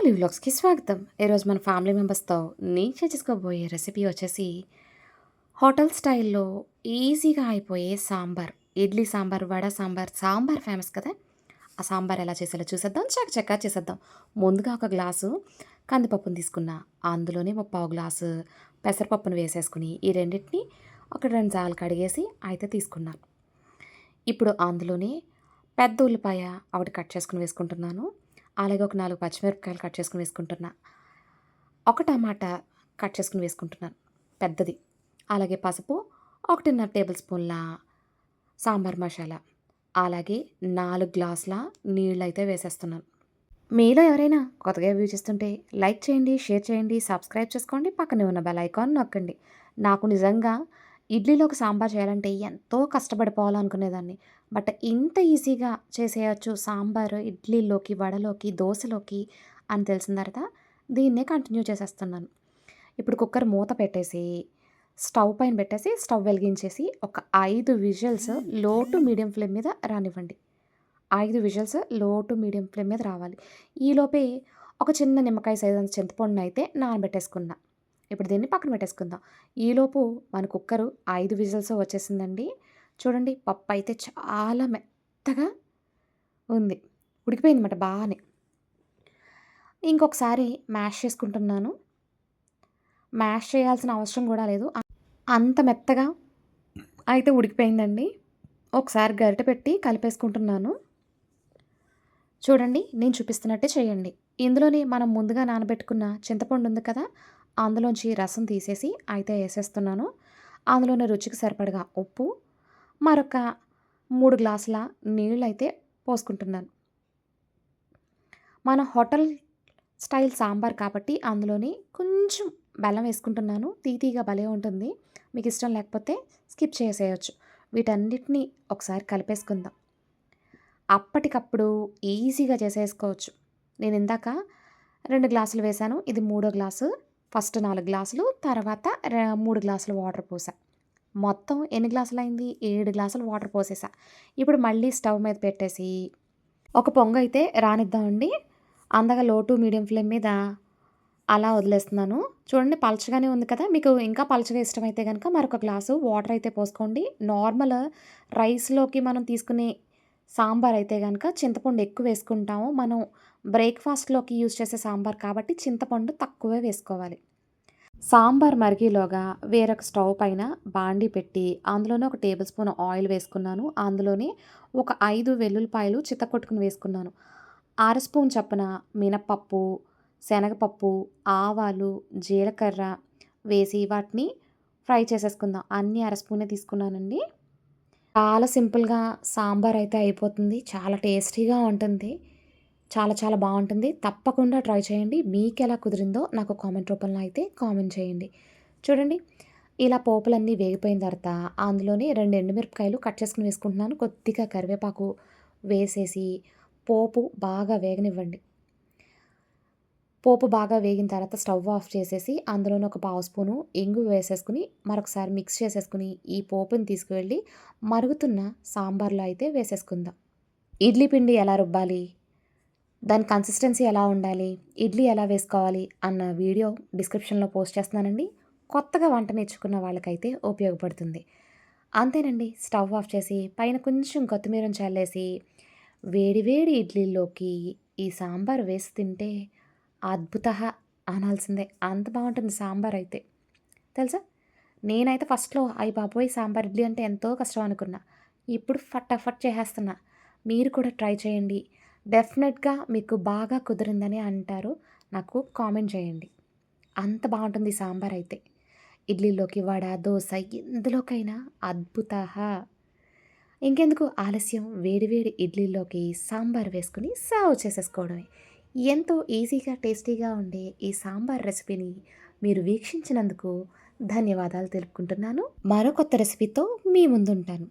ఓలీ వ్లాగ్స్‌కి స్వాగతం. ఈరోజు మన ఫ్యామిలీ మెంబర్స్‌తో నేను షేర్ చేసుకోబోయే రెసిపీ వచ్చేసి హోటల్ స్టైల్‌లో ఈజీగా అయిపోయే సాంబార్. ఇడ్లీ సాంబార్, వడ సాంబార్, సాంబార్ ఫేమస్ కదా! ఆ సాంబార్ ఎలా చేసేయాలో చూసేద్దాం. చకచకా చేసేద్దాం. ముందుగా ఒక గ్లాసు కందిపప్పును తీసుకున్నా. అందులోనే ముప్పావు గ్లాసు పెసరపప్పును వేసేసుకొని ఈ రెండిటిని ఒక 2 సార్లు కడిగేసి అయితే తీసుకున్నాను. ఇప్పుడు అందులోనే పెద్ద ఉల్లిపాయ ఒకటి కట్ చేసుకొని వేసుకుంటున్నాను. అలాగే ఒక 4 పచ్చిమిరపకాయలు కట్ చేసుకొని వేసుకుంటున్నా. ఒక టమాటా కట్ చేసుకొని వేసుకుంటున్నాను పెద్దది. అలాగే పసుపు 1.5 టేబుల్ స్పూన్ల సాంబార్ మసాలా. అలాగే 4 గ్లాసుల నీళ్ళైతే వేసేస్తున్నాను. మీలో ఎవరైనా కొత్తగా వ్యూ చేస్తుంటే లైక్ చేయండి, షేర్ చేయండి, సబ్స్క్రైబ్ చేసుకోండి. పక్కనే ఉన్న బెల్ ఐకాన్ నొక్కండి. నాకు నిజంగా ఇడ్లీలోకి సాంబార్ చేయాలంటే ఎంతో కష్టపడిపోవాలనుకునేదాన్ని. బట్ ఇంత ఈజీగా చేసేయొచ్చు సాంబారు ఇడ్లీలోకి, వడలోకి, దోసలోకి అని తెలిసిన తర్వాత దీన్నే కంటిన్యూ చేసేస్తున్నాను. ఇప్పుడు కుక్కర్ మూత పెట్టేసి, స్టవ్ పైన పెట్టేసి, స్టవ్ వెలిగించేసి ఒక 5 విజిల్స్ లో టు మీడియం ఫ్లేమ్ మీద రానివ్వండి. 5 విజిల్స్ లో టు మీడియం ఫ్లేమ్ మీద రావాలి. ఈలోపే ఒక చిన్న నిమ్మకాయ సైజంత చింతపండునయితే నానబెట్టేసుకున్నా. ఇప్పుడు దీన్ని పక్కన పెట్టేసుకుందాం. ఈలోపు మన కుక్కరు 5 విజిల్స్ వచ్చేసిందండి. చూడండి పప్పయితే చాలా మెత్తగా ఉంది. ఉడికిపోయిందన్నమాట బానే. ఇంకొకసారి మ్యాష్ చేసుకుంటున్నాను. మ్యాష్ చేయాల్సిన అవసరం గూడా లేదు. అంత మెత్తగా అయితే ఉడికిపోయిందండి. ఒకసారి గరిటె పెట్టి కలిపేసుకుంటున్నాను. చూడండి నేను చూపిస్తున్నట్టే చేయండి. ఇందులోని మనం ముందుగా నానబెట్టుకున్న చింతపండు ఉంది కదా! అందులోంచి రసం తీసేసి అయితే ఏసేస్తున్నాను. అందులోనే రుచికి సరిపడగా ఉప్పు, మరొక 3 గ్లాసుల నీళ్ళైతే పోసుకుంటున్నాను. మన హోటల్ స్టైల్ సాంబార్ కాబట్టి అందులోని కొంచెం బెల్లం వేసుకుంటున్నాను. తీయగా భలే ఉంటుంది. మీకు ఇష్టం లేకపోతే స్కిప్ చేసేయొచ్చు. వీటన్నిటిని ఒకసారి కలిపేసుకుందాం. అప్పటికప్పుడు ఈజీగా చేసేసుకోవచ్చు. నేను ఇందాక 2 గ్లాసులు వేశాను. ఇది మూడో గ్లాసు. ఫస్ట్ 4 గ్లాసులు, తర్వాత 3 గ్లాసులు వాటర్ పోసా. మొత్తం ఎన్ని గ్లాసులయింది? 7 గ్లాసులు వాటర్ పోసేసా. ఇప్పుడు మళ్ళీ స్టవ్ మీద పెట్టేసి ఒక పొంగైతే రానిద్దామండి. అందగా లో టు మీడియం ఫ్లేమ్ మీద అలా వదిలేస్తున్నాను. చూడండి పలచగానే ఉంది కదా! మీకు ఇంకా పలచగా ఇష్టమైతే గనక మరొక గ్లాసు వాటర్ అయితే పోసుకోండి. నార్మల్ రైస్‌లోకి మనం తీసుకునే సాంబార్ అయితే గనక చింతపండు ఎక్కువ వేసుకుంటాము. మనం బ్రేక్‌ఫాస్ట్‌లోకి యూజ్ చేసే సాంబార్ కాబట్టి చింతపండు తక్కువే వేసుకోవాలి. సాంబార్ మరిగేలోగా వేరొక స్టవ్ పైన బాండీ పెట్టి అందులోనే ఒక టేబుల్ స్పూన్ ఆయిల్ వేసుకున్నాను. అందులోనే ఒక 5 వెల్లుల్లిపాయలు చితక్కొట్టుకుని వేసుకున్నాను. అర స్పూన్ చప్పున మినపప్పు, శనగపప్పు, ఆవాలు, జీలకర్ర వేసి వాటిని ఫ్రై చేసేసుకుందాం. అన్నీ అర స్పూనే తీసుకున్నానండి. చాలా సింపుల్‌గా సాంబార్ అయితే అయిపోతుంది. చాలా టేస్టీగా ఉంటుంది. చాలా చాలా బావుంటుంది. తప్పకుండా ట్రై చేయండి. మీకెలా కుదిరిందో నాకు కామెంట్ రూపంలో అయితే కామెంట్ చేయండి. చూడండి ఇలా పోపులన్నీ వేగిపోయిన తర్వాత అందులోని 2 ఎండుమిరపకాయలు కట్ చేసుకొని వేసుకుంటున్నాను. కొద్దిగా కరివేపాకు వేసేసి పోపు బాగా వేగనివ్వండి. పోపు బాగా వేగిన తర్వాత స్టవ్ ఆఫ్ చేసేసి అందులోనే ఒక పావు స్పూను ఇంగువ వేసేసుకొని మరొకసారి మిక్స్ చేసేసుకొని ఈ పోపుని తీసుకువెళ్ళి మరుగుతున్న సాంబార్లో అయితే వేసేసుకుందాం. ఇడ్లీ పిండి ఎలా రుబ్బాలి? దాని కన్సిస్టెన్సీ ఎలా ఉండాలి? ఇడ్లీ ఎలా వేసుకోవాలి? అన్న వీడియో డిస్క్రిప్షన్‌లో పోస్ట్ చేస్తున్నానండి. కొత్తగా వంట నేర్చుకున్న వాళ్ళకైతే ఉపయోగపడుతుంది. అంతేనండి. స్టవ్ ఆఫ్ చేసి పైన కొంచెం కొత్తిమీరని చల్లేసి వేడి వేడి ఇడ్లీలోకి ఈ సాంబార్ వేసి తింటే అద్భుతః అనాల్సిందే. అంత బావుంటుంది సాంబార్ అయితే. తెలుసా? నేనైతే ఫస్ట్‌లో అయ్య బాబోయ్! సాంబార్ ఇడ్లీ అంటే ఎంతో కష్టం అనుకున్నా. ఇప్పుడు ఫటాఫట్ చేసేస్తున్నా. మీరు కూడా ట్రై చేయండి. డెఫినెట్‌గా మీకు బాగా కుదిరిందని అంటారు. నాకు కామెంట్ చేయండి. అంత బావుంటుంది ఈ సాంబార్ అయితే. ఇడ్లీలోకి వడ, దోస ఎందులోకైనా అద్భుతః. ఇంకెందుకు ఆలస్యం వేడి వేడి ఇడ్లీలోకి సాంబార్ వేసుకొని సర్వ్ చేసేసుకోవడమే. ఎంతో ఈజీగా, టేస్టీగా ఉండే ఈ సాంబార్ రెసిపీని మీరు వీక్షించినందుకు ధన్యవాదాలు తెలుపుకుంటున్నాను. మరో కొత్త రెసిపీతో మీ ముందుంటాను.